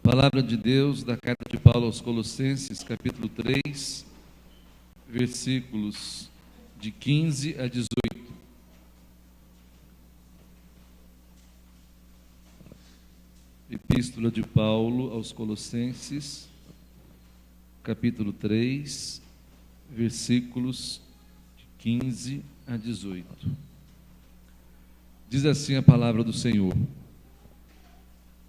Palavra de Deus da carta de Paulo aos Colossenses, capítulo 3, versículos de 15 a 18. Epístola de Paulo aos Colossenses, capítulo 3, versículos de 15 a 18. Diz assim a palavra do Senhor: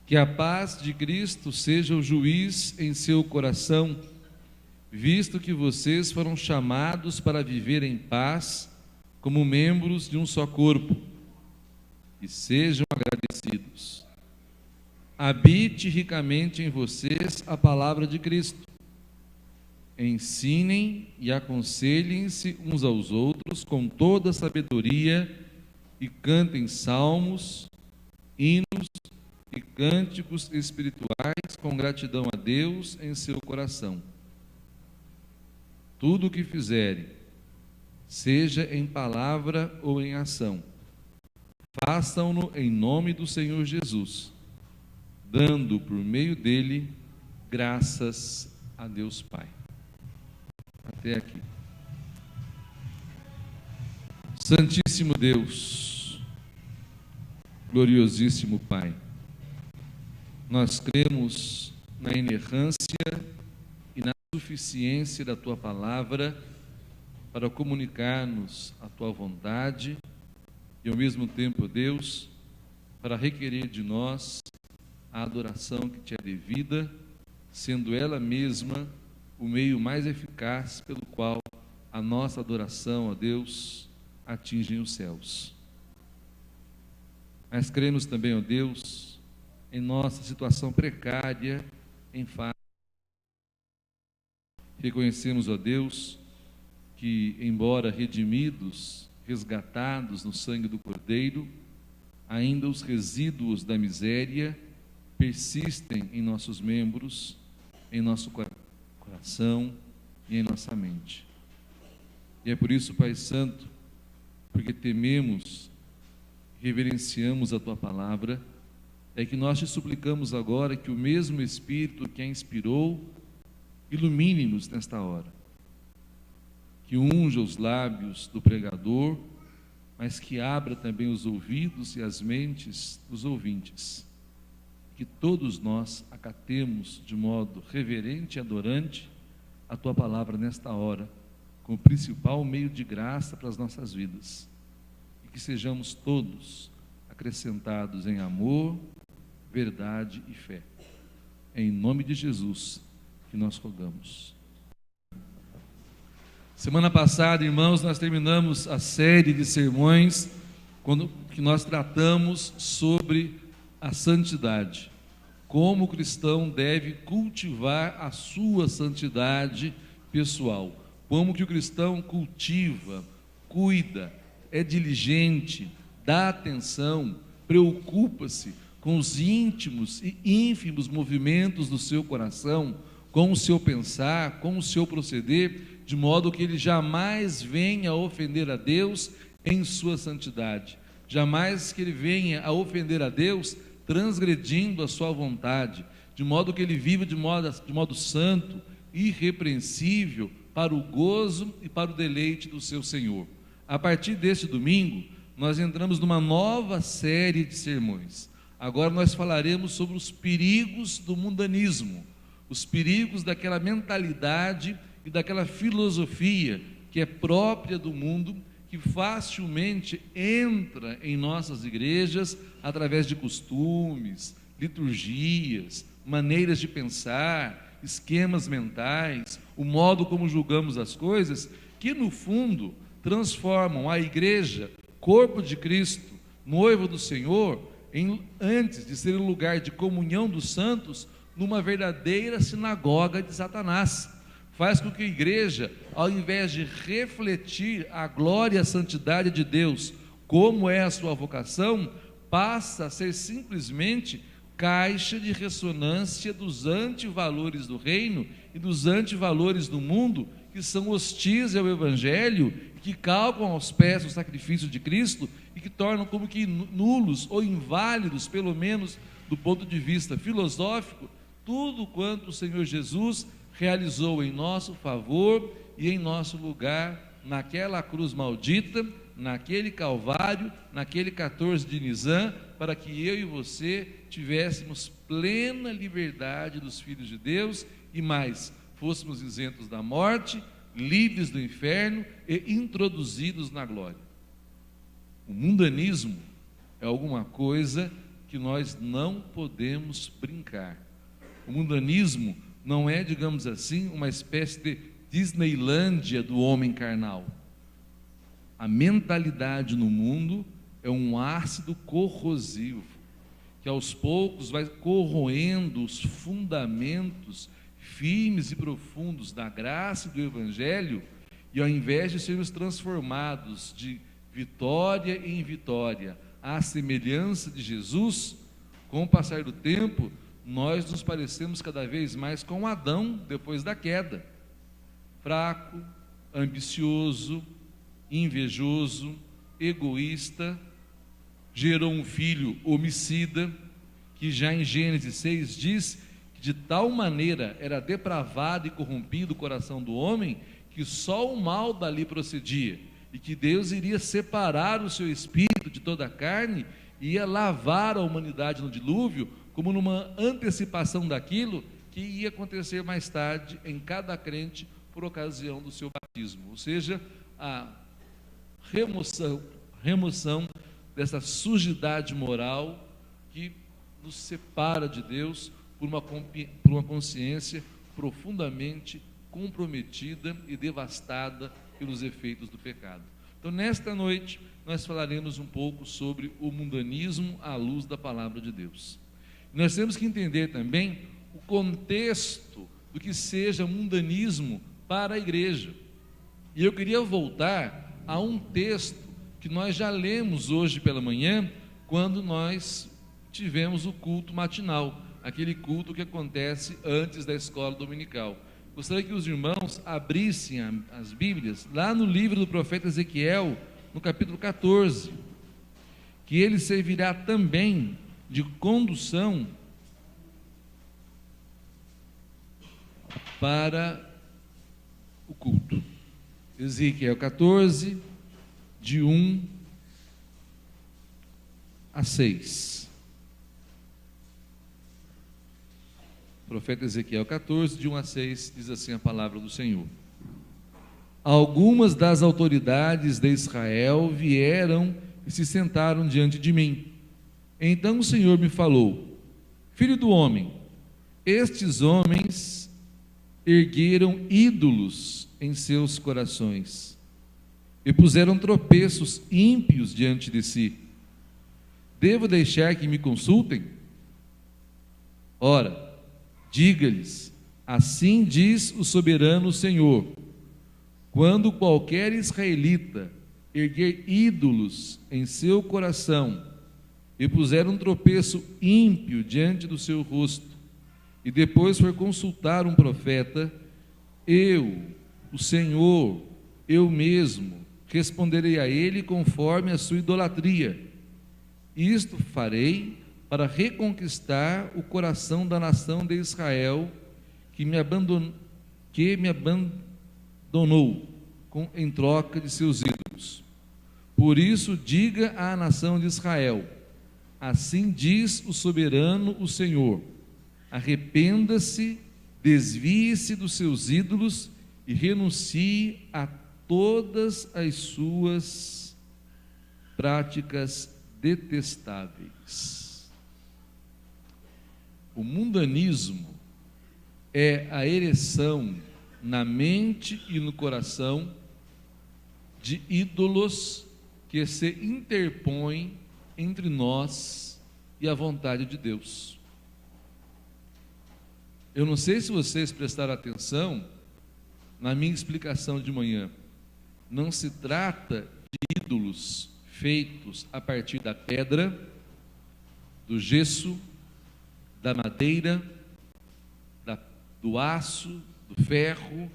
que a paz de Cristo seja o juiz em seu coração, visto que vocês foram chamados para viver em paz, como membros de um só corpo, e sejam agradecidos. Habite ricamente em vocês a palavra de Cristo. Ensinem e aconselhem-se uns aos outros com toda a sabedoria e cantem salmos, hinos e cânticos espirituais com gratidão a Deus em seu coração. Tudo o que fizerem, seja em palavra ou em ação, façam-no em nome do Senhor Jesus, dando por meio dele graças a Deus Pai. Até aqui. Santíssimo Deus, gloriosíssimo Pai, nós cremos na inerrância e na suficiência da Tua Palavra para comunicar-nos a Tua vontade e, ao mesmo tempo, Deus, para requerer de nós a adoração que Te é devida, sendo ela mesma o meio mais eficaz pelo qual a nossa adoração a Deus atinge os céus. Mas cremos também, ó Deus, em nossa situação precária, em face. Reconhecemos, ó Deus, que, embora redimidos, resgatados no sangue do Cordeiro, ainda os resíduos da miséria persistem em nossos membros, em nosso coração e em nossa mente. E é por isso, Pai Santo, porque tememos, reverenciamos a Tua Palavra, é que nós te suplicamos agora que o mesmo Espírito que a inspirou ilumine-nos nesta hora, que unja os lábios do pregador, mas que abra também os ouvidos e as mentes dos ouvintes, que todos nós acatemos de modo reverente e adorante a Tua Palavra nesta hora, como principal meio de graça para as nossas vidas, e que sejamos todos acrescentados em amor, verdade e fé. É em nome de Jesus que nós rogamos. Semana passada, irmãos, nós terminamos a série de sermões que nós tratamos sobre a santidade. Como o cristão deve cultivar a sua santidade pessoal. Como que o cristão cultiva, cuida, é diligente, dá atenção, preocupa-se com os íntimos e ínfimos movimentos do seu coração, com o seu pensar, com o seu proceder, de modo que ele jamais venha a ofender a Deus em sua santidade, jamais que ele venha a ofender a Deus transgredindo a sua vontade, de modo que ele viva de modo santo, irrepreensível, para o gozo e para o deleite do seu Senhor. A partir deste domingo, nós entramos numa nova série de sermões. Agora nós falaremos sobre os perigos do mundanismo, os perigos daquela mentalidade e daquela filosofia que é própria do mundo, que facilmente entra em nossas igrejas através de costumes, liturgias, maneiras de pensar, esquemas mentais, o modo como julgamos as coisas, que no fundo transformam a igreja, corpo de Cristo, noivo do Senhor, antes de ser um lugar de comunhão dos santos, numa verdadeira sinagoga de Satanás. Faz com que a igreja, ao invés de refletir a glória e a santidade de Deus, como é a sua vocação, passa a ser simplesmente caixa de ressonância dos antivalores do reino e dos antivalores do mundo, que são hostis ao Evangelho, que calcam aos pés o sacrifício de Cristo e que tornam como que nulos ou inválidos, pelo menos do ponto de vista filosófico, tudo quanto o Senhor Jesus realizou em nosso favor e em nosso lugar, naquela cruz maldita, naquele Calvário, naquele 14 de Nisan, para que eu e você tivéssemos plena liberdade dos filhos de Deus e mais, fôssemos isentos da morte, livres do inferno e introduzidos na glória. O mundanismo é alguma coisa que nós não podemos brincar. O mundanismo não é, digamos assim, uma espécie de Disneylândia do homem carnal. A mentalidade no mundo é um ácido corrosivo, que aos poucos vai corroendo os fundamentos firmes e profundos da graça e do Evangelho, e ao invés de sermos transformados de vitória em vitória, à semelhança de Jesus, com o passar do tempo, nós nos parecemos cada vez mais com Adão depois da queda, fraco, ambicioso, invejoso, egoísta, gerou um filho homicida, que já em Gênesis 6 diz que de tal maneira era depravado e corrompido o coração do homem, que só o mal dali procedia, e que Deus iria separar o seu espírito de toda a carne, e ia lavar a humanidade no dilúvio, como numa antecipação daquilo que ia acontecer mais tarde em cada crente por ocasião do seu batismo, ou seja, a remoção dessa sujidade moral que nos separa de Deus por uma consciência profundamente comprometida e devastada pelos efeitos do pecado. Então, nesta noite, nós falaremos um pouco sobre o mundanismo à luz da palavra de Deus. Nós temos que entender também o contexto do que seja mundanismo para a igreja. E eu queria voltar a um texto que nós já lemos hoje pela manhã, quando nós tivemos o culto matinal, aquele culto que acontece antes da escola dominical. Gostaria que os irmãos abrissem as Bíblias lá no livro do profeta Ezequiel, no capítulo 14, que ele servirá também de condução para o culto. Ezequiel 14, de 1 a 6. Profeta Ezequiel 14, de 1 a 6, diz assim a palavra do Senhor: Algumas das autoridades de Israel vieram e se sentaram diante de mim. Então o Senhor me falou: Filho do homem, estes homens ergueram ídolos em seus corações e puseram tropeços ímpios diante de si. Devo deixar que me consultem? Ora, diga-lhes: assim diz o soberano Senhor: quando qualquer israelita erguer ídolos em seu coração e puser um tropeço ímpio diante do seu rosto, e depois for consultar um profeta, eu, o Senhor, eu mesmo, responderei a ele conforme a sua idolatria. Isto farei para reconquistar o coração da nação de Israel, que me abandonou em troca de seus ídolos. Por isso diga à nação de Israel: assim diz o soberano, o Senhor: arrependa-se, desvie-se dos seus ídolos e renuncie a todas as suas práticas detestáveis. O mundanismo é a ereção na mente e no coração de ídolos que se interpõem entre nós e a vontade de Deus. Eu não sei se vocês prestaram atenção na minha explicação de manhã. Não se trata de ídolos feitos a partir da pedra, do gesso, da madeira, do aço, do ferro,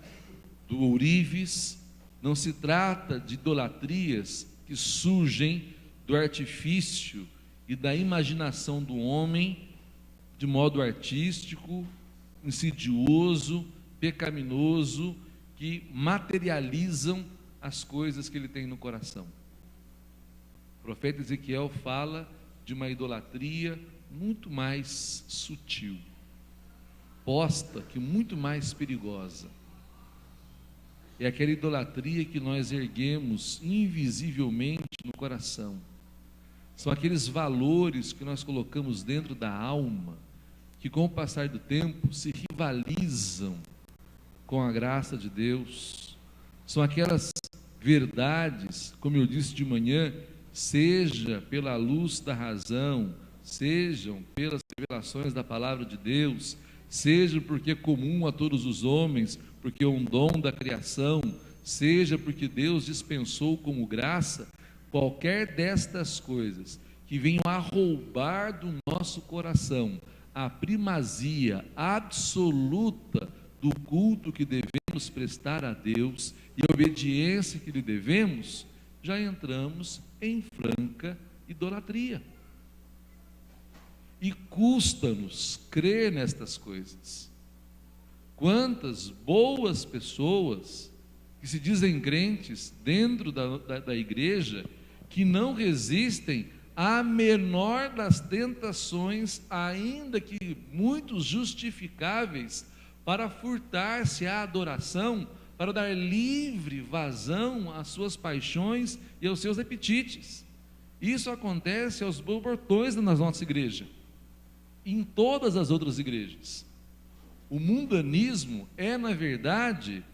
do ourives. Não se trata de idolatrias que surgem do artifício e da imaginação do homem de modo artístico insidioso, pecaminoso, que materializam as coisas que ele tem no coração. O profeta Ezequiel fala de uma idolatria muito mais sutil, posta, que muito mais perigosa. É aquela idolatria que nós erguemos invisivelmente no coração. São aqueles valores que nós colocamos dentro da alma, que com o passar do tempo se rivalizam com a graça de Deus. São aquelas verdades, como eu disse de manhã, seja pela luz da razão, sejam pelas revelações da palavra de Deus, seja porque é comum a todos os homens, porque é um dom da criação, seja porque Deus dispensou como graça, qualquer destas coisas que venham a roubar do nosso coração a primazia absoluta do culto que devemos prestar a Deus e a obediência que lhe devemos, já entramos em franca idolatria. E custa-nos crer nestas coisas. Quantas boas pessoas que se dizem crentes dentro da igreja, que não resistem à menor das tentações, ainda que muito justificáveis, para furtar-se à adoração, para dar livre vazão às suas paixões e aos seus apetites. Isso acontece aos borbotões na nossa igreja, em todas as outras igrejas. O mundanismo é, na verdade,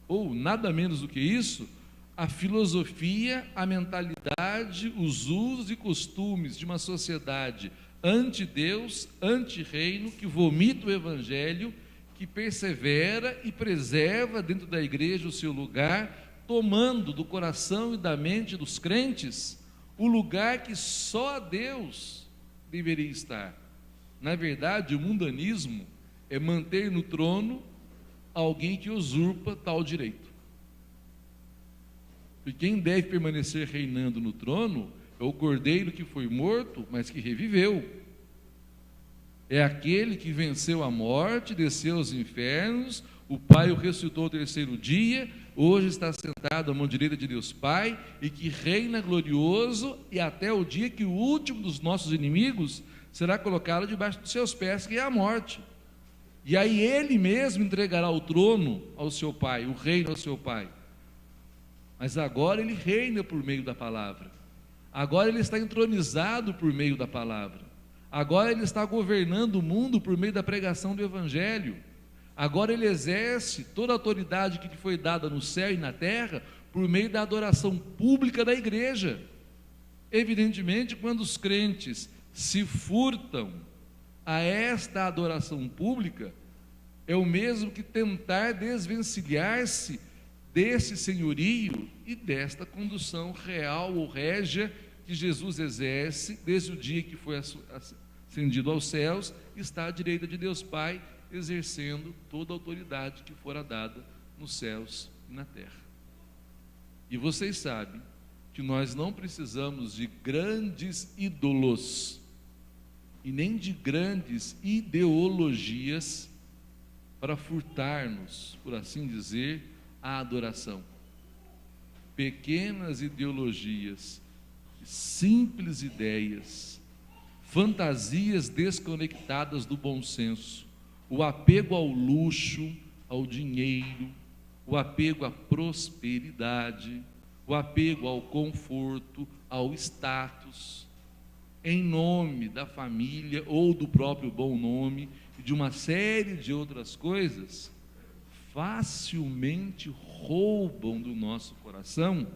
ou nada menos do que isso, a filosofia, a mentalidade, os usos e costumes de uma sociedade anti-Deus, anti-reino, que vomita o evangelho, que persevera e preserva dentro da igreja o seu lugar, tomando do coração e da mente dos crentes o lugar que só Deus deveria estar. Na verdade, o mundanismo é manter no trono alguém que usurpa tal direito. E quem deve permanecer reinando no trono é o cordeiro que foi morto, mas que reviveu. É aquele que venceu a morte, desceu aos infernos, o Pai o ressuscitou ao terceiro dia, hoje está sentado à mão direita de Deus Pai, e que reina glorioso, e até o dia que o último dos nossos inimigos será colocado debaixo dos seus pés, que é a morte. E aí ele mesmo entregará o trono ao seu Pai, o reino ao seu Pai. Mas agora ele reina por meio da palavra. Agora ele está entronizado por meio da palavra. Agora ele está governando o mundo por meio da pregação do Evangelho. Agora ele exerce toda a autoridade que lhe foi dada no céu e na terra por meio da adoração pública da igreja. Evidentemente, quando os crentes se furtam a esta adoração pública, é o mesmo que tentar desvencilhar-se desse senhorio e desta condução real ou régia que Jesus exerce desde o dia que foi ascendido aos céus, está à direita de Deus Pai, exercendo toda a autoridade que fora dada nos céus e na terra. E vocês sabem que nós não precisamos de grandes ídolos e nem de grandes ideologias para furtar-nos, por assim dizer, a adoração. Pequenas ideologias, simples ideias, fantasias desconectadas do bom senso, o apego ao luxo, ao dinheiro, o apego à prosperidade, o apego ao conforto, ao status, em nome da família ou do próprio bom nome e de uma série de outras coisas, facilmente roubam do nosso coração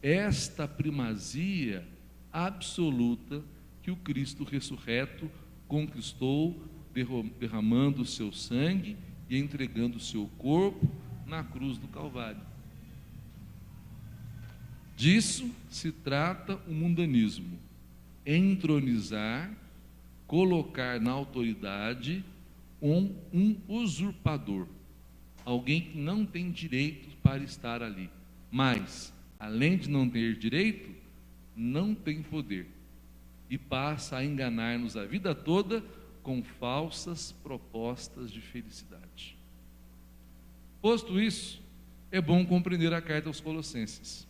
esta primazia absoluta que o Cristo ressurreto conquistou, derramando o seu sangue e entregando o seu corpo na cruz do Calvário. Disso se trata o mundanismo: entronizar, colocar na autoridade um usurpador, alguém que não tem direito para estar ali, mas, além de não ter direito, não tem poder, e passa a enganar-nos a vida toda com falsas propostas de felicidade. Posto isso, é bom compreender a carta aos Colossenses.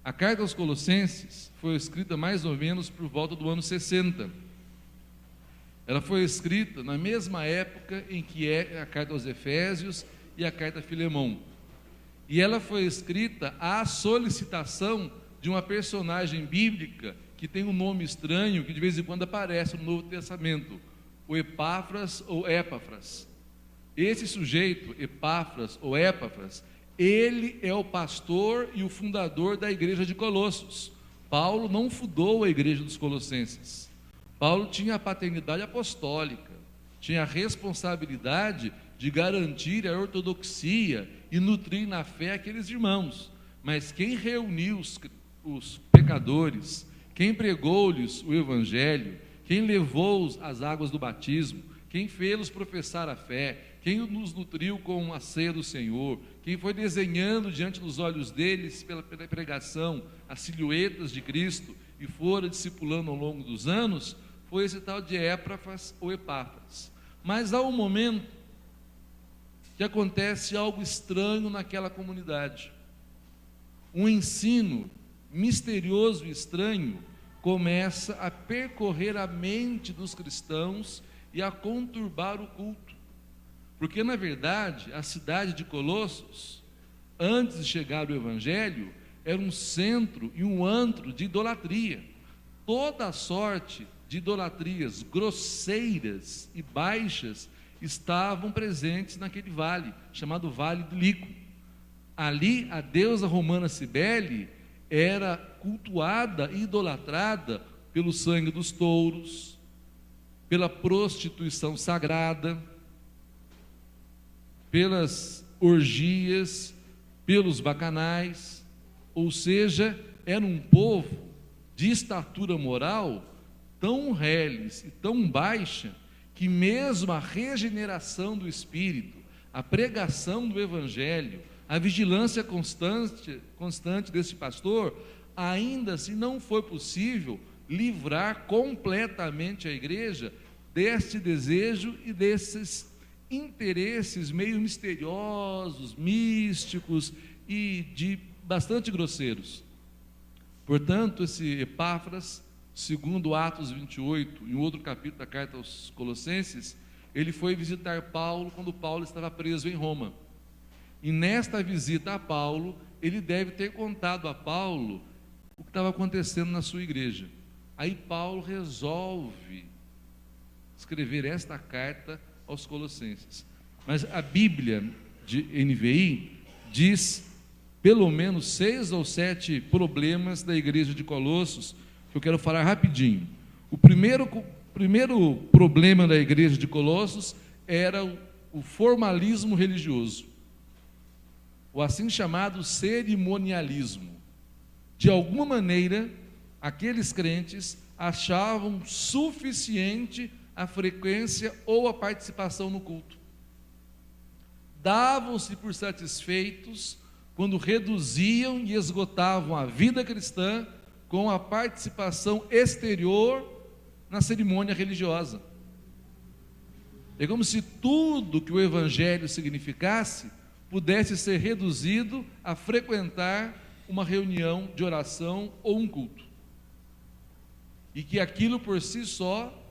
A carta aos Colossenses foi escrita mais ou menos por volta do ano 60. Ela foi escrita na mesma época em que é a carta aos Efésios e a carta a Filemão. E ela foi escrita à solicitação de uma personagem bíblica que tem um nome estranho, que de vez em quando aparece no Novo Testamento, o Epáfras ou Epáfras. Esse sujeito, Epáfras ou Epáfras, ele é o pastor e o fundador da igreja de Colossos. Paulo não fundou a igreja dos Colossenses. Paulo tinha a paternidade apostólica, tinha a responsabilidade de garantir a ortodoxia e nutrir na fé aqueles irmãos. Mas quem reuniu os pecadores, quem pregou-lhes o evangelho, quem levou-os às águas do batismo, quem fez-los professar a fé, quem nos nutriu com a ceia do Senhor, quem foi desenhando diante dos olhos deles pela pregação as silhuetas de Cristo e fora discipulando ao longo dos anos, foi esse tal de Epáfras ou Epáfras. Mas há um momento que acontece algo estranho naquela comunidade. Um ensino misterioso e estranho começa a percorrer a mente dos cristãos e a conturbar o culto. Porque, na verdade, a cidade de Colossos, antes de chegar o Evangelho, era um centro e um antro de idolatria. Toda sorte de idolatrias grosseiras e baixas estavam presentes naquele vale, chamado Vale do Lico. Ali, a deusa romana Cibele era cultuada e idolatrada pelo sangue dos touros, pela prostituição sagrada, pelas orgias, pelos bacanais, ou seja, era um povo de estatura moral tão reles e tão baixa, que mesmo a regeneração do Espírito, a pregação do Evangelho, a vigilância constante desse pastor, ainda assim não foi possível livrar completamente a igreja deste desejo e desses interesses meio misteriosos, místicos e bastante grosseiros. Portanto, esse Epáfras, segundo Atos 28, em outro capítulo da carta aos Colossenses, ele foi visitar Paulo quando Paulo estava preso em Roma. E nesta visita a Paulo, ele deve ter contado a Paulo o que estava acontecendo na sua igreja. Aí Paulo resolve escrever esta carta aos Colossenses. Mas a Bíblia de NVI diz pelo menos 6 ou 7 problemas da igreja de Colossos, que eu quero falar rapidinho. O primeiro problema da igreja de Colossos era o formalismo religioso, o assim chamado cerimonialismo. De alguma maneira, aqueles crentes achavam suficiente a frequência ou a participação no culto. Davam-se por satisfeitos quando reduziam e esgotavam a vida cristã com a participação exterior na cerimônia religiosa. É como se tudo que o Evangelho significasse pudesse ser reduzido a frequentar uma reunião de oração ou um culto, e que aquilo por si só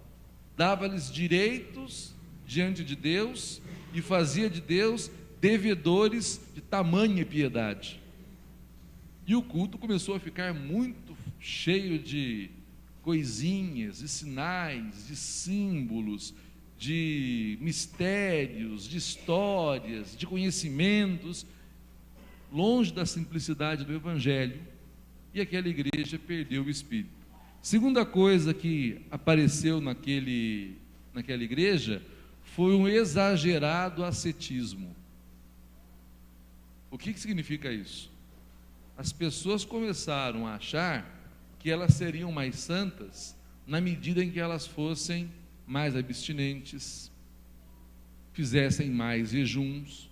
dava-lhes direitos diante de Deus e fazia de Deus devedores de tamanha piedade. E o culto começou a ficar muito cheio de coisinhas, de sinais, de símbolos, de mistérios, de histórias, de conhecimentos, longe da simplicidade do Evangelho, e aquela igreja perdeu o Espírito. Segunda coisa que apareceu naquela igreja foi um exagerado ascetismo. O que significa isso? As pessoas começaram a achar que elas seriam mais santas na medida em que elas fossem mais abstinentes, fizessem mais jejuns,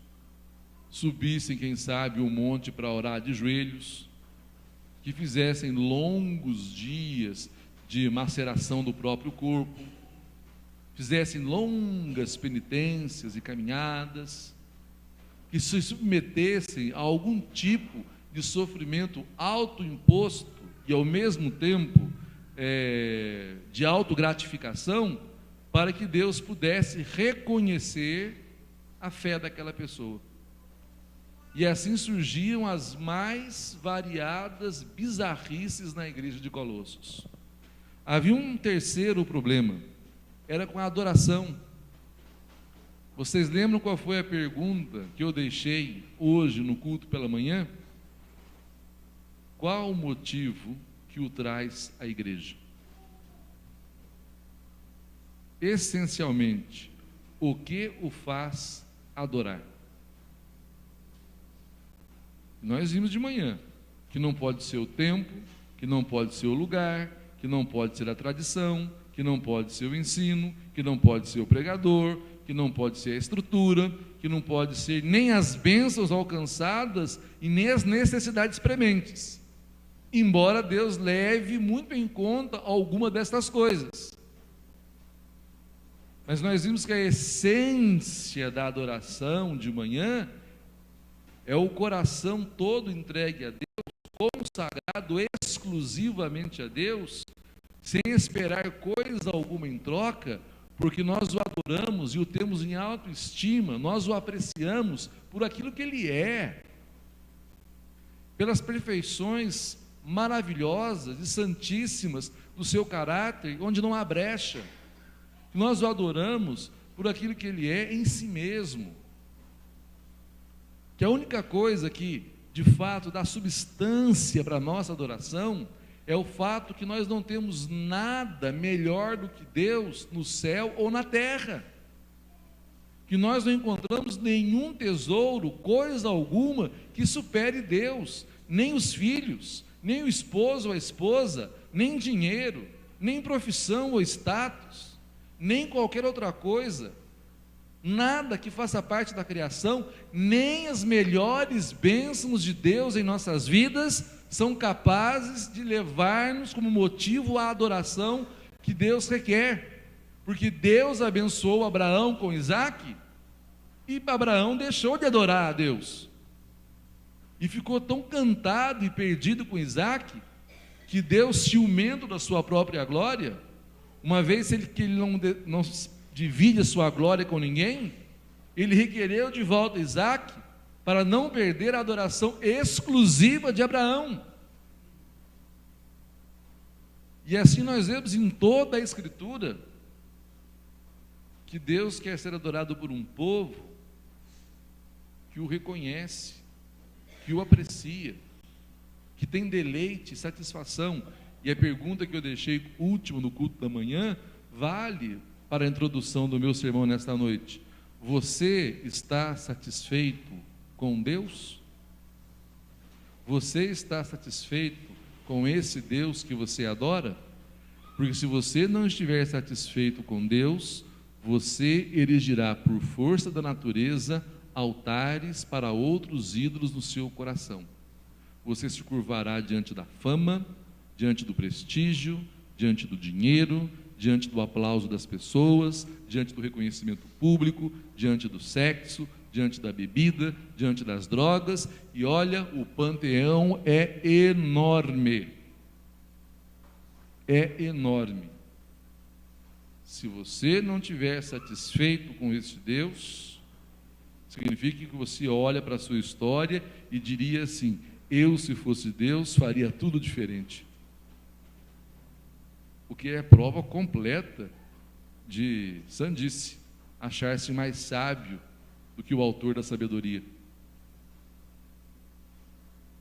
subissem, quem sabe, um monte para orar de joelhos, que fizessem longos dias de maceração do próprio corpo. fizessem longas penitências e caminhadas, que se submetessem a algum tipo de sofrimento autoimposto e ao mesmo tempo de autogratificação, para que Deus pudesse reconhecer a fé daquela pessoa. E assim surgiam as mais variadas bizarrices na igreja de Colossos. Havia um terceiro problema, era com a adoração. Vocês lembram qual foi a pergunta que eu deixei hoje no culto pela manhã? Qual o motivo que o traz à igreja? Essencialmente, o que o faz adorar? Nós vimos de manhã que não pode ser o tempo, que não pode ser o lugar, que não pode ser a tradição, que não pode ser o ensino, que não pode ser o pregador, que não pode ser a estrutura, que não pode ser nem as bênçãos alcançadas e nem as necessidades prementes, embora Deus leve muito em conta alguma destas coisas. Mas nós vimos que a essência da adoração de manhã é o coração todo entregue a Deus, consagrado exclusivamente a Deus, sem esperar coisa alguma em troca, porque nós o adoramos e o temos em autoestima, nós o apreciamos por aquilo que Ele é, pelas perfeições maravilhosas e santíssimas do seu caráter, onde não há brecha. Nós o adoramos por aquilo que Ele é em si mesmo. Que a única coisa que, de fato, dá substância para a nossa adoração é o fato que nós não temos nada melhor do que Deus no céu ou na terra. Que nós não encontramos nenhum tesouro, coisa alguma, que supere Deus, nem os filhos, nem o esposo ou a esposa, nem dinheiro, nem profissão ou status, nem qualquer outra coisa, nada que faça parte da criação, nem as melhores bênçãos de Deus em nossas vidas são capazes de levar-nos como motivo à adoração que Deus requer, porque Deus abençoou Abraão com Isaque, e Abraão deixou de adorar a Deus, e ficou tão cantado e perdido com Isaque, que Deus, ciumento da sua própria glória, uma vez que ele não divide a sua glória com ninguém, ele requereu de volta Isaque, para não perder a adoração exclusiva de Abraão. E assim nós vemos em toda a Escritura, que Deus quer ser adorado por um povo que o reconhece, que o aprecia, que tem deleite, satisfação. E a pergunta que eu deixei último no culto da manhã, vale para a introdução do meu sermão nesta noite. Você está satisfeito com Deus? Você está satisfeito com esse Deus que você adora? Porque se você não estiver satisfeito com Deus, você erigirá por força da natureza altares para outros ídolos no seu coração. Você se curvará diante da fama, diante do prestígio, diante do dinheiro, diante do aplauso das pessoas, diante do reconhecimento público, diante do sexo, diante da bebida, diante das drogas, e olha, o panteão é enorme. É enorme. Se você não estiver satisfeito com esse Deus, significa que você olha para a sua história e diria assim: eu, se fosse Deus, faria tudo diferente. O que é prova completa de sandice, achar-se mais sábio do que o autor da sabedoria.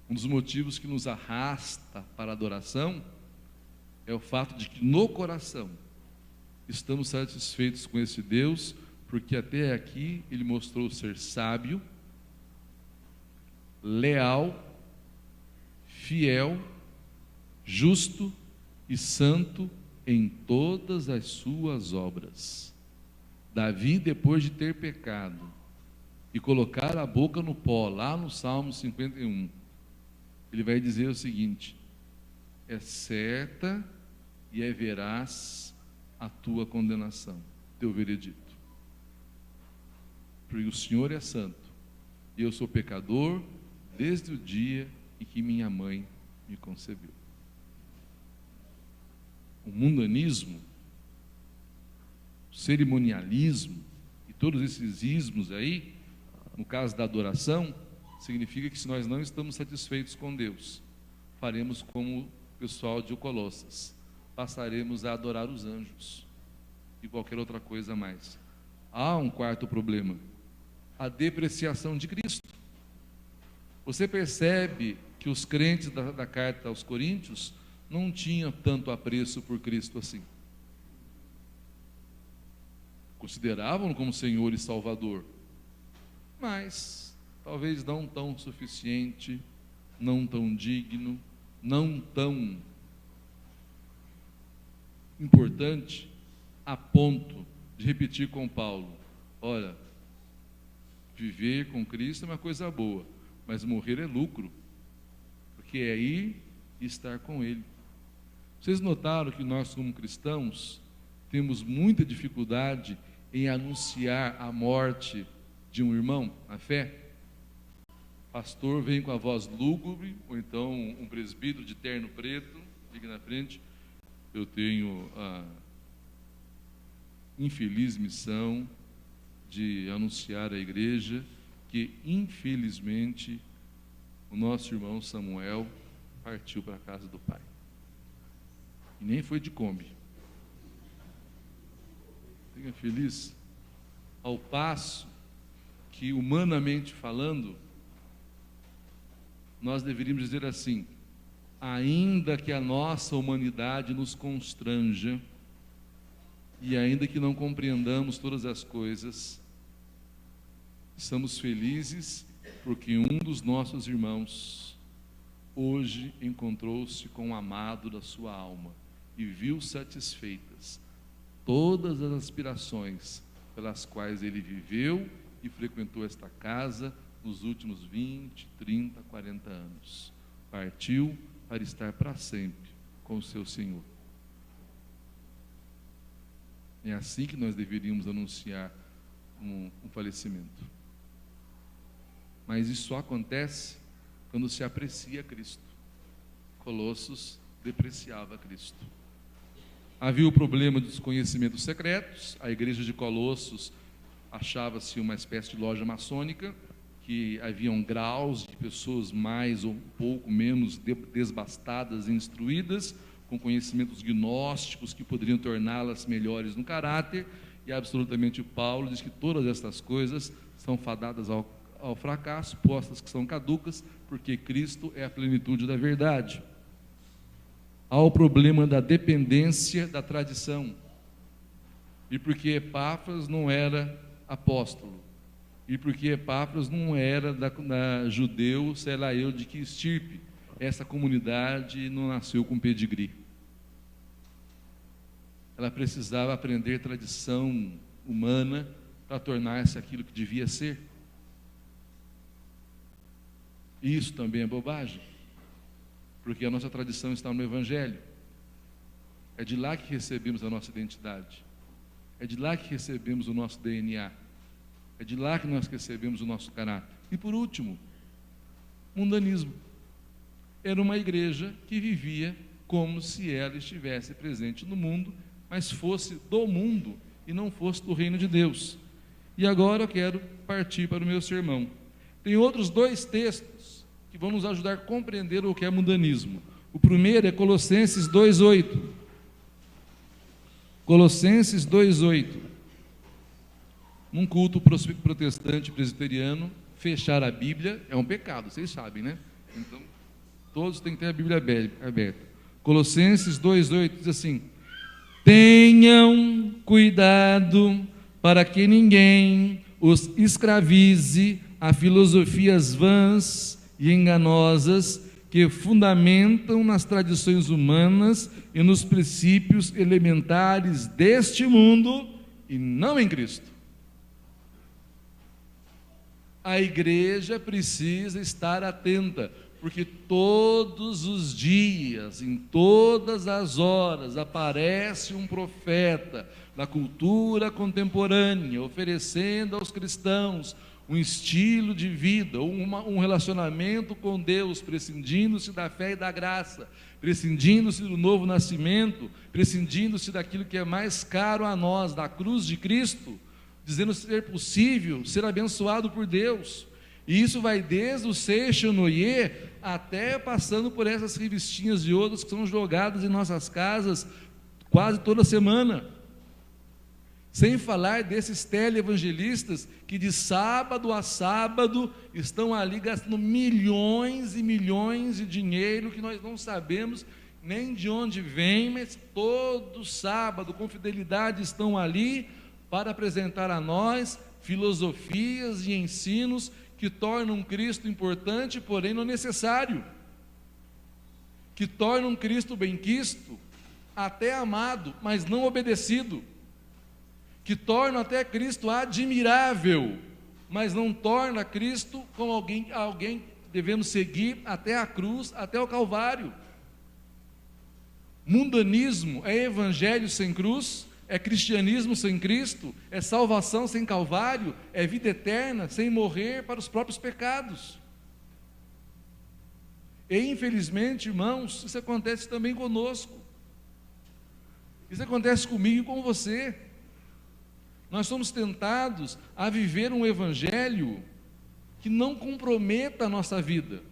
Um dos motivos que nos arrasta para a adoração é o fato de que no coração estamos satisfeitos com esse Deus, porque até aqui Ele mostrou ser sábio, leal, fiel, justo e santo em todas as suas obras. Davi, depois de ter pecado e colocar a boca no pó, lá no Salmo 51, ele vai dizer o seguinte: é certa e é veraz a tua condenação. teu veredito. Porque o Senhor é santo, e eu sou pecador desde o dia em que minha mãe me concebeu. O mundanismo, o cerimonialismo e todos esses ismos aí, no caso da adoração, significa que se nós não estamos satisfeitos com Deus, faremos como o pessoal de Colossas, passaremos a adorar os anjos e qualquer outra coisa mais. Há um quarto problema: a depreciação de Cristo. Você percebe que os crentes da carta aos Coríntios não tinham tanto apreço por Cristo assim. Consideravam-no como Senhor e Salvador, mas talvez não tão suficiente, não tão digno, não tão importante a ponto de repetir com Paulo: olha, viver com Cristo é uma coisa boa, mas morrer é lucro, porque é ir e estar com Ele. Vocês notaram que nós, como cristãos, temos muita dificuldade em anunciar a morte de um irmão na fé? Pastor vem com a voz lúgubre, ou então um presbítero de terno preto, fica na frente: eu tenho a infeliz missão de anunciar à igreja que, infelizmente, o nosso irmão Samuel partiu para a casa do Pai. E nem foi de Kombi. Fica feliz. Ao passo que, humanamente falando, nós deveríamos dizer assim: ainda que a nossa humanidade nos constranja, e ainda que não compreendamos todas as coisas, estamos felizes porque um dos nossos irmãos hoje encontrou-se com o amado da sua alma e viu satisfeitas todas as aspirações pelas quais ele viveu e frequentou esta casa nos últimos 20, 30, 40 anos. Partiu para estar para sempre com o seu Senhor. É assim que nós deveríamos anunciar um falecimento. Mas isso só acontece quando se aprecia Cristo. Colossos depreciava Cristo. Havia o problema dos conhecimentos secretos. A igreja de Colossos achava-se uma espécie de loja maçônica, que haviam graus de pessoas mais ou um pouco menos desbastadas e instruídas, com conhecimentos gnósticos que poderiam torná-las melhores no caráter, e absolutamente Paulo diz que todas estas coisas são fadadas ao fracasso, postas que são caducas, porque Cristo é a plenitude da verdade. Há o problema da dependência da tradição, e porque Epáfras não era apóstolo, e porque Epáfras não era da judeu, sei lá eu de que estirpe, essa comunidade não nasceu com pedigree. Ela precisava aprender tradição humana para tornar-se aquilo que devia ser. Isso também é bobagem, porque a nossa tradição está no Evangelho. É de lá que recebemos a nossa identidade, é de lá que recebemos o nosso DNA, é de lá que nós recebemos o nosso caráter. E por último, mundanismo. Era uma igreja que vivia como se ela estivesse presente no mundo, mas fosse do mundo e não fosse do reino de Deus. E agora eu quero partir para o meu sermão. Tem outros dois textos que vão nos ajudar a compreender o que é mundanismo. O primeiro é Colossenses 2:8. Colossenses 2:8. Num culto protestante presbiteriano, fechar a Bíblia é um pecado, vocês sabem, né? Então, todos têm que ter a Bíblia aberta. Colossenses 2:8 diz assim: tenham cuidado para que ninguém os escravize a filosofias vãs e enganosas que fundamentam nas tradições humanas e nos princípios elementares deste mundo e não em Cristo. A igreja precisa estar atenta, Porque todos os dias, em todas as horas, aparece um profeta da cultura contemporânea, oferecendo aos cristãos um estilo de vida, um relacionamento com Deus, prescindindo-se da fé e da graça, prescindindo-se do novo nascimento, prescindindo-se daquilo que é mais caro a nós, da cruz de Cristo, dizendo ser possível ser abençoado por Deus. E isso vai desde o Seixonoye até passando por essas revistinhas de outros que são jogadas em nossas casas quase toda semana. Sem falar desses teleevangelistas que de sábado a sábado estão ali gastando milhões e milhões de dinheiro que nós não sabemos nem de onde vem, mas todo sábado com fidelidade estão ali para apresentar a nós filosofias e ensinos que tornam Cristo importante, porém não necessário, que tornam Cristo benquisto, até amado, mas não obedecido, que tornam até Cristo admirável, mas não torna Cristo como alguém que devemos seguir até a cruz, até o Calvário. Mundanismo é evangelho sem cruz, é cristianismo sem Cristo, é salvação sem Calvário, é vida eterna sem morrer para os próprios pecados. E infelizmente, irmãos, isso acontece também conosco, isso acontece comigo e com você. Nós somos tentados a viver um evangelho que não comprometa a nossa vida,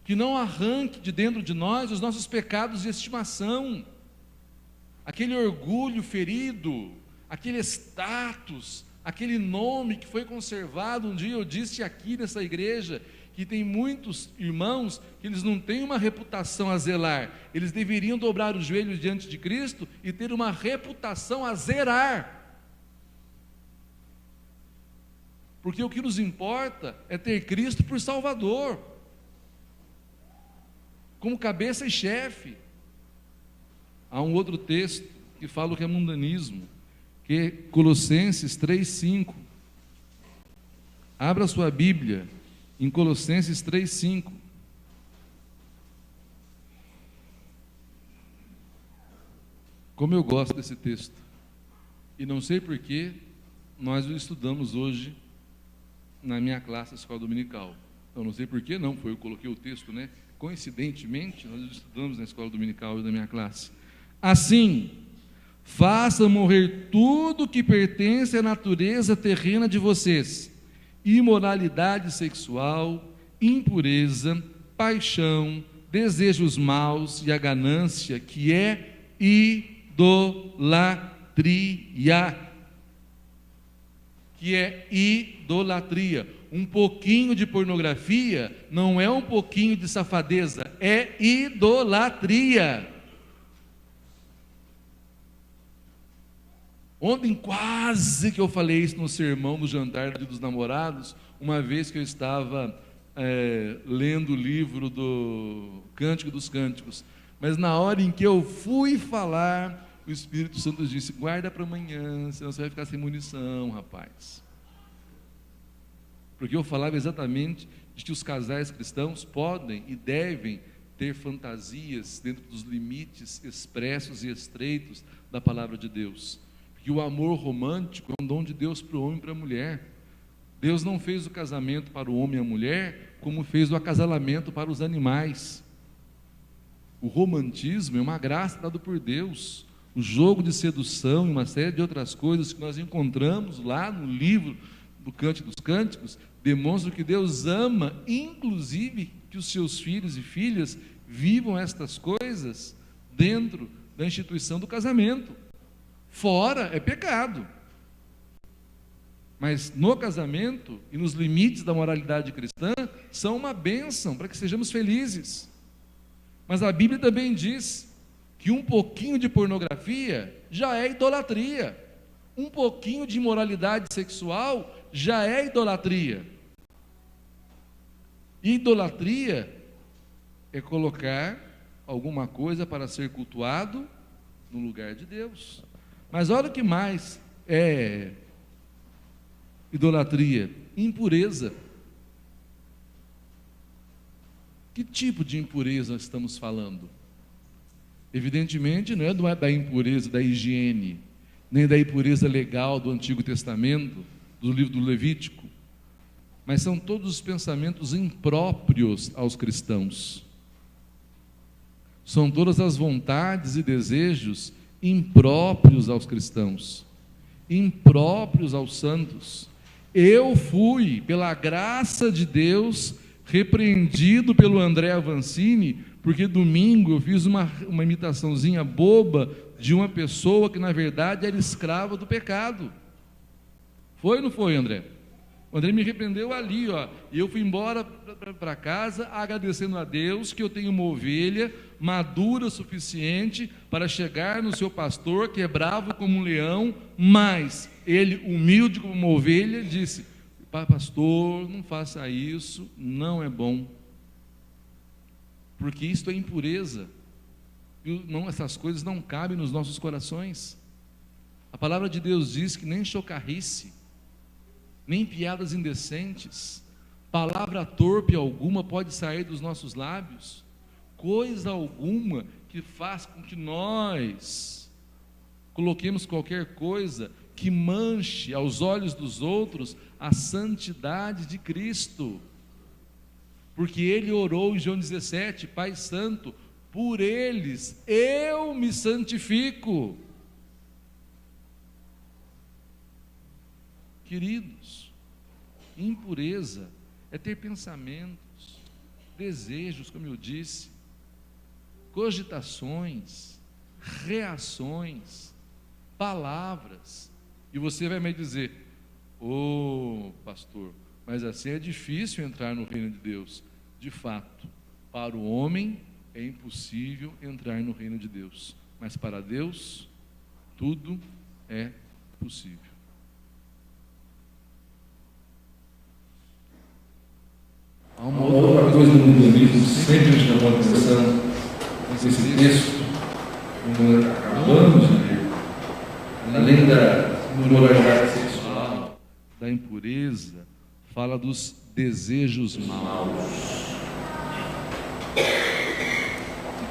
que não arranque de dentro de nós os nossos pecados de estimação, aquele orgulho ferido, aquele status, aquele nome que foi conservado. Um dia eu disse aqui nessa igreja que tem muitos irmãos que eles não têm uma reputação a zelar, eles deveriam dobrar os joelhos diante de Cristo e ter uma reputação a zerar. Porque o que nos importa é ter Cristo por Salvador, como cabeça e chefe. Há um outro texto que fala o que é mundanismo, que é Colossenses 3,5. Abra sua Bíblia em Colossenses 3,5. Como eu gosto desse texto, e não sei porquê, nós o estudamos hoje na minha classe escola dominical. Eu não sei porquê não, foi eu que coloquei o texto, né? Coincidentemente, nós estudamos na escola dominical da minha classe. Assim, faça morrer tudo que pertence à natureza terrena de vocês: imoralidade sexual, impureza, paixão, desejos maus e a ganância, que é idolatria. Que é idolatria. Um pouquinho de pornografia não é um pouquinho de safadeza, é idolatria. Ontem quase que eu falei isso no sermão do jantar do Dia dos Namorados, uma vez que eu estava lendo o livro do Cântico dos Cânticos, mas na hora em que eu fui falar, o Espírito Santo disse: guarda para amanhã, senão você vai ficar sem munição, rapaz. Porque eu falava exatamente de que os casais cristãos podem e devem ter fantasias dentro dos limites expressos e estreitos da palavra de Deus. Porque o amor romântico é um dom de Deus para o homem e para a mulher. Deus não fez o casamento para o homem e a mulher como fez o acasalamento para os animais. O romantismo é uma graça dada por Deus. O jogo de sedução e uma série de outras coisas que nós encontramos lá no livro do Cântico dos Cânticos demonstram que Deus ama, inclusive, que os seus filhos e filhas vivam estas coisas dentro da instituição do casamento. Fora é pecado, mas no casamento e nos limites da moralidade cristã são uma bênção para que sejamos felizes. Mas a Bíblia também diz que um pouquinho de pornografia já é idolatria, um pouquinho de imoralidade sexual já é idolatria. Idolatria é colocar alguma coisa para ser cultuado no lugar de Deus. Mas olha o que mais é idolatria: impureza. Que tipo de impureza nós estamos falando? Evidentemente, não é da impureza da higiene, nem da impureza legal do Antigo Testamento, do livro do Levítico, mas são todos os pensamentos impróprios aos cristãos. São todas as vontades e desejos impróprios aos cristãos, impróprios aos santos. Eu fui, pela graça de Deus, repreendido pelo André Avancini, porque domingo eu fiz uma imitaçãozinha boba de uma pessoa que na verdade era escrava do pecado. Foi ou não foi, André? O André me repreendeu ali, ó, e eu fui embora para casa agradecendo a Deus que eu tenho uma ovelha madura o suficiente para chegar no seu pastor, que é bravo como um leão, mas ele, humilde como uma ovelha, disse: pastor, não faça isso, não é bom, porque isto é impureza, e não, essas coisas não cabem nos nossos corações. A palavra de Deus diz que nem chocarrice, nem piadas indecentes, palavra torpe alguma pode sair dos nossos lábios, coisa alguma que faz com que nós coloquemos qualquer coisa que manche aos olhos dos outros a santidade de Cristo, porque ele orou em João 17: Pai Santo, por eles eu me santifico. Queridos, impureza é ter pensamentos, desejos, como eu disse, cogitações, reações, palavras, e você vai me dizer: ô pastor, mas assim é difícil entrar no reino de Deus. De fato, para o homem é impossível entrar no reino de Deus, mas para Deus tudo é possível. Há uma outra coisa no livro sempre me chamou a atenção nesse texto, como acabamos de ler, além da imoralidade sexual, da impureza, fala dos desejos maus.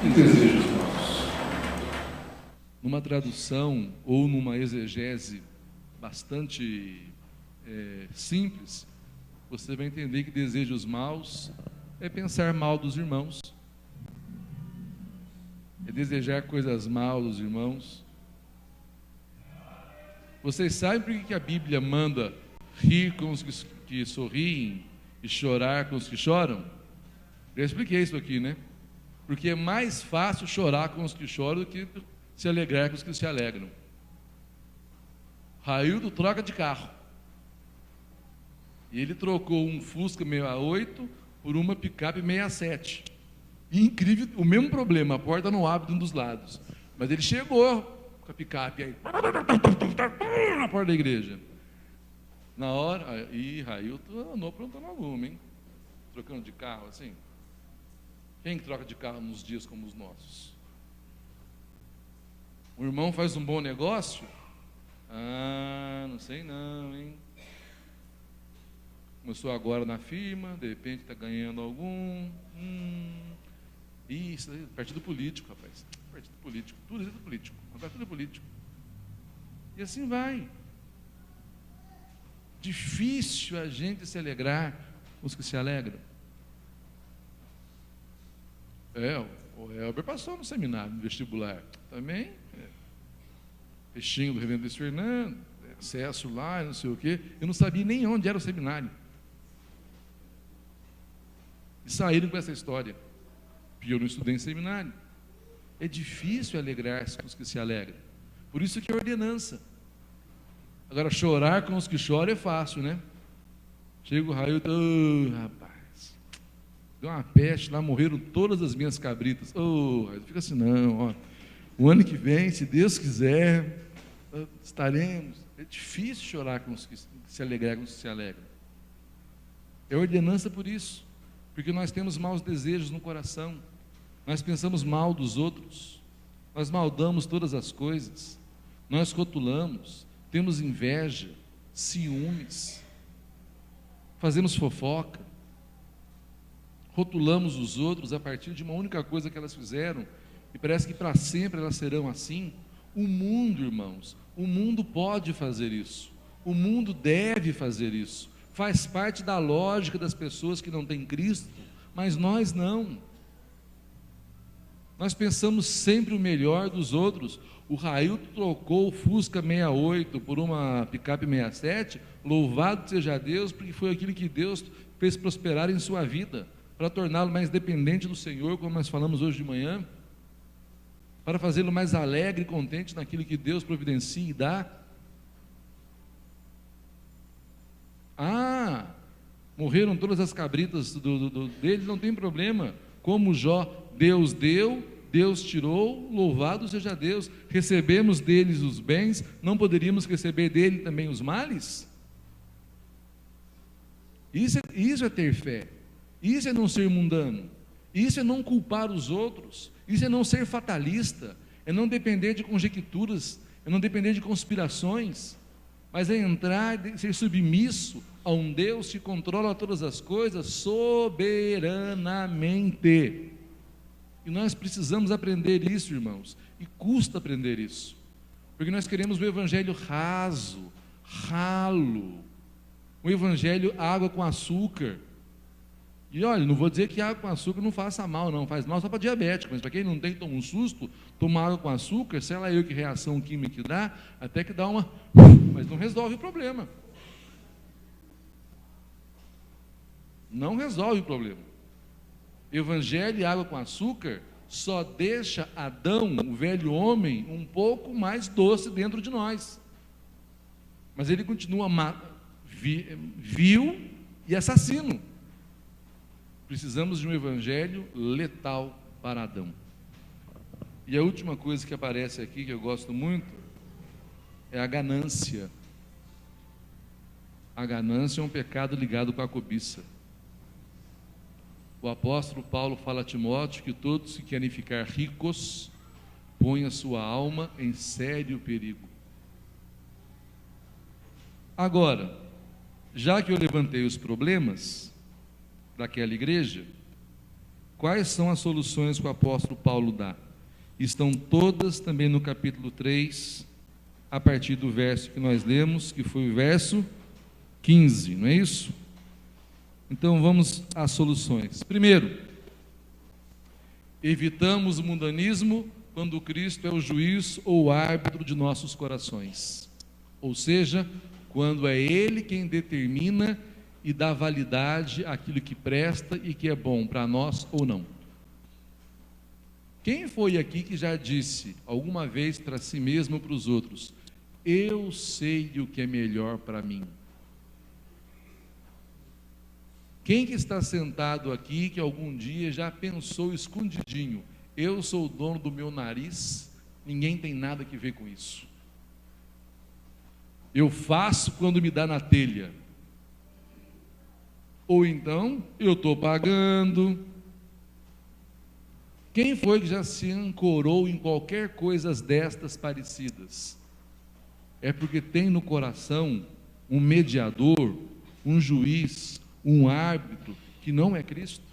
Que desejos maus? Numa tradução ou numa exegese bastante simples, você vai entender que desejos maus é pensar mal dos irmãos, é desejar coisas mal dos irmãos. Vocês sabem por que a Bíblia manda rir com os que sorriem e chorar com os que choram? Eu expliquei isso aqui, né? Porque é mais fácil chorar com os que choram do que se alegrar com os que se alegram. Raildo troca de carro. E ele trocou um Fusca 68 por uma picape 67. E incrível, o mesmo problema, a porta não abre de um dos lados. Mas ele chegou com a picape aí, na porta da igreja. Na hora, Railton andou aprontando alguma, hein? Trocando de carro assim. Quem troca de carro nos dias como os nossos? O irmão faz um bom negócio? Ah, não sei não, hein? Começou agora na firma, de repente está ganhando algum. Isso, partido político, rapaz. Partido político, tudo é político. Agora tudo é político. E assim vai. Difícil a gente se alegrar com os que se alegram. O Elber passou no seminário, no vestibular. Também. Peixinho do reverendo Luiz Fernando, acesso lá, não sei o quê. Eu não sabia nem onde era o seminário. E saíram com essa história. Porque eu não estudei em seminário. É difícil alegrar-se com os que se alegram. Por isso que é ordenança. Agora, chorar com os que choram é fácil, né? Chega o Railton, rapaz, deu uma peste lá, morreram todas as minhas cabritas. Fica assim, não, ó. O ano que vem, se Deus quiser, estaremos. É difícil chorar com os que se alegram, com os que se alegram. É ordenança por isso. Porque nós temos maus desejos no coração, nós pensamos mal dos outros, nós maldamos todas as coisas, nós rotulamos, temos inveja, ciúmes, fazemos fofoca, rotulamos os outros a partir de uma única coisa que elas fizeram, e parece que para sempre elas serão assim. O mundo, irmãos, o mundo pode fazer isso, o mundo deve fazer isso, faz parte da lógica das pessoas que não têm Cristo, mas nós não. Nós pensamos sempre o melhor dos outros. O Railton trocou o Fusca 68 por uma picape 67, louvado seja Deus, porque foi aquilo que Deus fez prosperar em sua vida, para torná-lo mais dependente do Senhor, como nós falamos hoje de manhã, para fazê-lo mais alegre e contente naquilo que Deus providencia e dá. Morreram todas as cabritas dele, não tem problema. Como Jó, Deus deu, Deus tirou, louvado seja Deus. Recebemos deles os bens, não poderíamos receber dele também os males? Isso é ter fé, isso é não ser mundano, isso é não culpar os outros, isso é não ser fatalista, é não depender de conjecturas, é não depender de conspirações, mas é entrar, ser submisso a um Deus que controla todas as coisas soberanamente. E nós precisamos aprender isso, irmãos, e custa aprender isso, porque nós queremos o evangelho raso, ralo, o evangelho água com açúcar. E olha, não vou dizer que água com açúcar não faça mal, não, faz mal só para diabético, mas para quem não tem, toma um susto, toma água com açúcar, sei lá eu que reação química que dá, até que dá uma, mas não resolve o problema. Não resolve o problema. Evangelho e água com açúcar só deixa Adão, o velho homem, um pouco mais doce dentro de nós, mas ele continua vil e assassino. Precisamos de um evangelho letal para Adão. E a última coisa que aparece aqui, que eu gosto muito, é a ganância. A ganância é um pecado ligado com a cobiça. O apóstolo Paulo fala a Timóteo que todos que querem ficar ricos põem a sua alma em sério perigo. Agora, já que eu levantei os problemas daquela igreja, quais são as soluções que o apóstolo Paulo dá? Estão todas também no capítulo 3, a partir do verso que nós lemos, que foi o verso 15, não é isso? Então vamos às soluções. Primeiro, evitamos o mundanismo quando Cristo é o juiz ou o árbitro de nossos corações, ou seja, quando é Ele quem determina e dá validade àquilo que presta e que é bom para nós ou não. Quem foi aqui que já disse alguma vez para si mesmo ou para os outros: eu sei o que é melhor para mim? Quem que está sentado aqui que algum dia já pensou escondidinho: eu sou o dono do meu nariz, ninguém tem nada que ver com isso, eu faço quando me dá na telha? Ou então, eu estou pagando. Quem foi que já se ancorou em qualquer coisa destas parecidas? É porque tem no coração um mediador, um juiz, um árbitro que não é Cristo.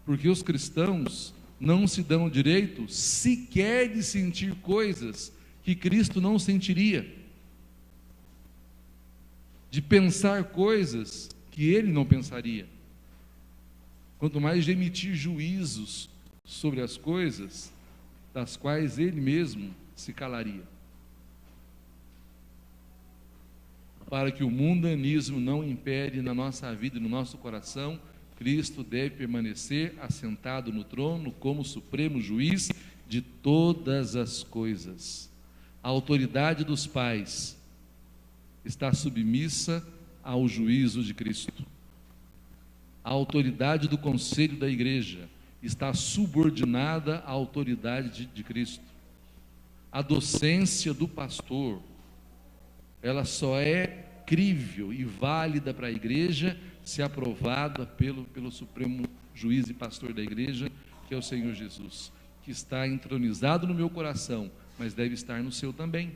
Porque os cristãos não se dão o direito sequer de sentir coisas que Cristo não sentiria, de pensar coisas que ele não pensaria, quanto mais de emitir juízos sobre as coisas das quais ele mesmo se calaria. Para que o mundanismo não impere na nossa vida e no nosso coração, Cristo deve permanecer assentado no trono como supremo juiz de todas as coisas. A autoridade dos pais está submissa ao juízo de Cristo. A autoridade do conselho da igreja está subordinada à autoridade de Cristo. A docência do pastor, ela só é crível e válida para a igreja se aprovada pelo supremo juiz e pastor da igreja, que é o Senhor Jesus, que está entronizado no meu coração, mas deve estar no seu também.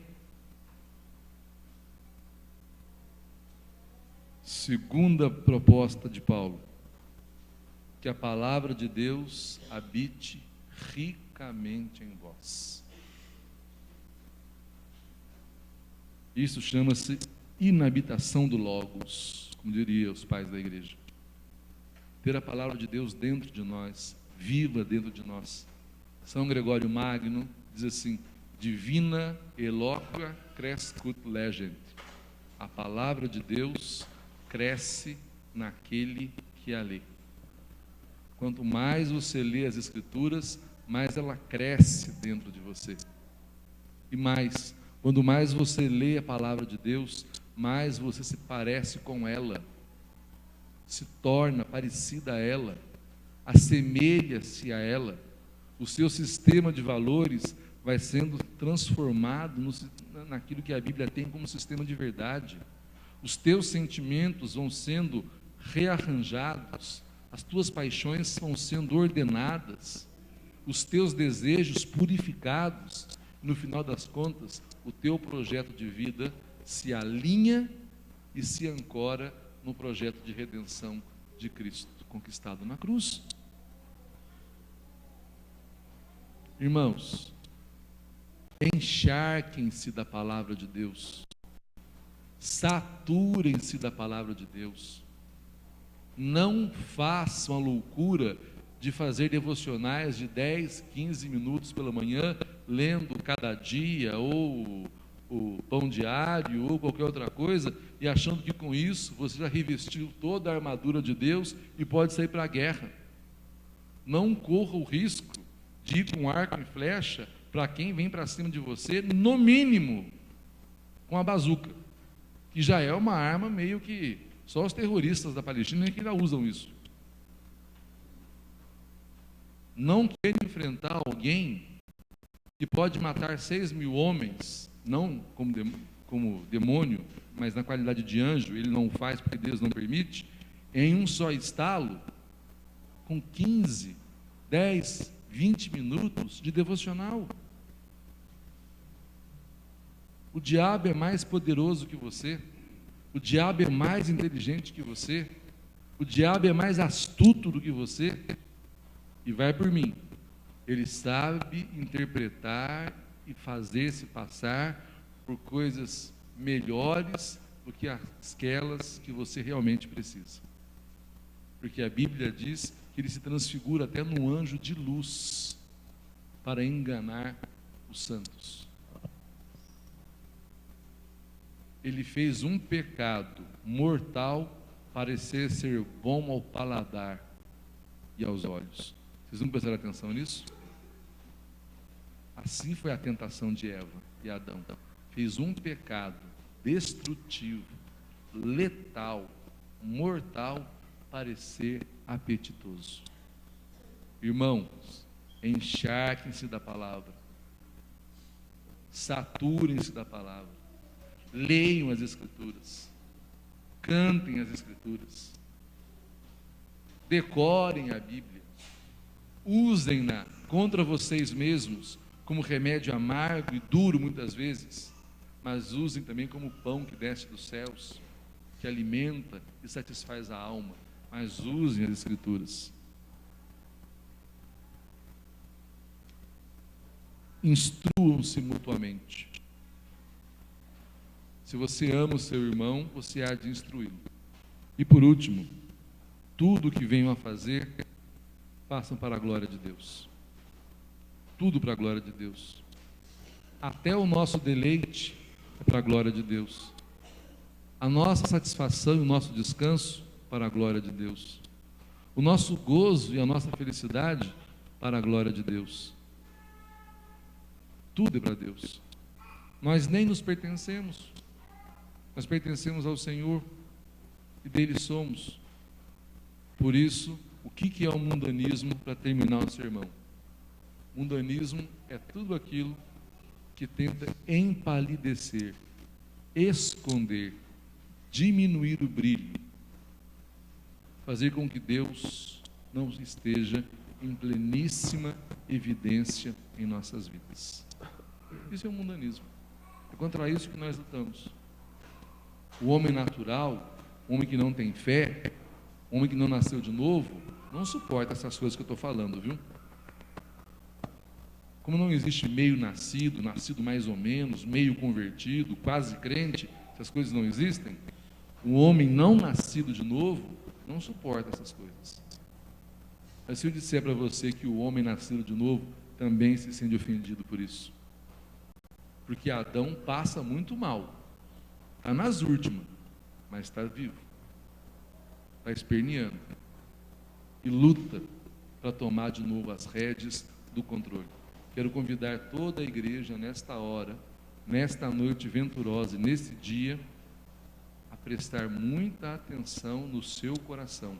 Segunda proposta de Paulo: que a palavra de Deus habite ricamente em vós. Isso chama-se inabitação do Logos, como diriam os pais da igreja. Ter a palavra de Deus dentro de nós, viva dentro de nós. São Gregório Magno diz assim: divina eloqua crescut legent. A palavra de Deus cresce naquele que a lê. Quanto mais você lê as Escrituras, mais ela cresce dentro de você. E mais, quando mais você lê a palavra de Deus, mais você se parece com ela, se torna parecida a ela, assemelha-se a ela. O seu sistema de valores vai sendo transformado naquilo que a Bíblia tem como sistema de verdade. Os teus sentimentos vão sendo rearranjados, as tuas paixões vão sendo ordenadas, os teus desejos purificados. No final das contas, o teu projeto de vida se alinha e se ancora no projeto de redenção de Cristo, conquistado na cruz. Irmãos, encharquem-se da palavra de Deus, saturem-se da palavra de Deus, não façam a loucura de fazer devocionais de 10, 15 minutos pela manhã, lendo cada dia, ou o pão diário, ou qualquer outra coisa, e achando que com isso você já revestiu toda a armadura de Deus e pode sair para a guerra. Não corra o risco de ir com arco e flecha para quem vem para cima de você, no mínimo com a bazuca, que já é uma arma meio que só os terroristas da Palestina que ainda usam isso. Não queira enfrentar alguém que pode matar 6.000 homens, não como demônio, mas na qualidade de anjo. Ele não faz porque Deus não permite, em um só estalo, com 15, 10, 20 minutos de devocional. O diabo é mais poderoso que você, o diabo é mais inteligente que você, o diabo é mais astuto do que você, e vai por mim, ele sabe interpretar e fazer-se passar por coisas melhores do que aquelas que você realmente precisa, porque a Bíblia diz que ele se transfigura até num anjo de luz para enganar os santos. Ele fez um pecado mortal parecer ser bom ao paladar e aos olhos. Vocês não prestaram atenção nisso? Assim foi a tentação de Eva e Adão. Fez um pecado destrutivo, letal, mortal, parecer apetitoso. Irmãos, encharquem-se da palavra, saturem-se da palavra, leiam as Escrituras, cantem as Escrituras, decorem a Bíblia, usem-na contra vocês mesmos como remédio amargo e duro muitas vezes, mas usem também como pão que desce dos céus, que alimenta e satisfaz a alma. Mas usem as Escrituras. Instruam-se mutuamente. Se você ama o seu irmão, você há de instruí-lo. E por último, tudo o que venham a fazer, façam para a glória de Deus. Tudo para a glória de Deus. Até o nosso deleite é para a glória de Deus. A nossa satisfação e o nosso descanso para a glória de Deus. O nosso gozo e a nossa felicidade para a glória de Deus. Tudo é para Deus. Nós nem nos pertencemos. Nós pertencemos ao Senhor e dele somos. Por isso, o que é o mundanismo, para terminar o sermão? Mundanismo é tudo aquilo que tenta empalidecer, esconder, diminuir o brilho, fazer com que Deus não esteja em pleníssima evidência em nossas vidas. Isso é o mundanismo. É contra isso que nós lutamos. O homem natural, o homem que não tem fé, o homem que não nasceu de novo, não suporta essas coisas que eu estou falando, viu? Como não existe meio nascido, nascido mais ou menos, meio convertido, quase crente, essas coisas não existem, o homem não nascido de novo não suporta essas coisas. Mas se eu disser para você que o homem nascido de novo também se sente ofendido por isso, porque Adão passa muito mal, está nas últimas, mas está vivo, está esperneando e luta para tomar de novo as rédeas do controle. Quero convidar toda a igreja nesta hora, nesta noite venturosa, nesse dia, a prestar muita atenção no seu coração.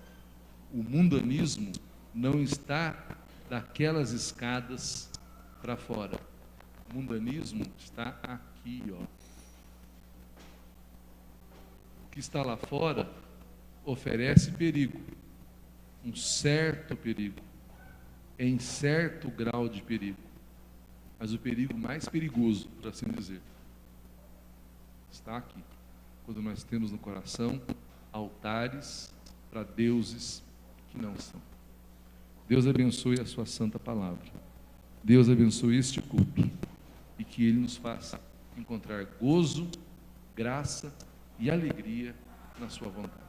O mundanismo não está daquelas escadas para fora. O mundanismo está aqui, ó. O que está lá fora oferece perigo, um certo perigo, em certo grau de perigo. Mas o perigo mais perigoso, por assim dizer, está aqui, quando nós temos no coração altares para deuses que não são. Deus abençoe a sua santa palavra. Deus abençoe este culto e que Ele nos faça encontrar gozo, graça e alegria na sua vontade.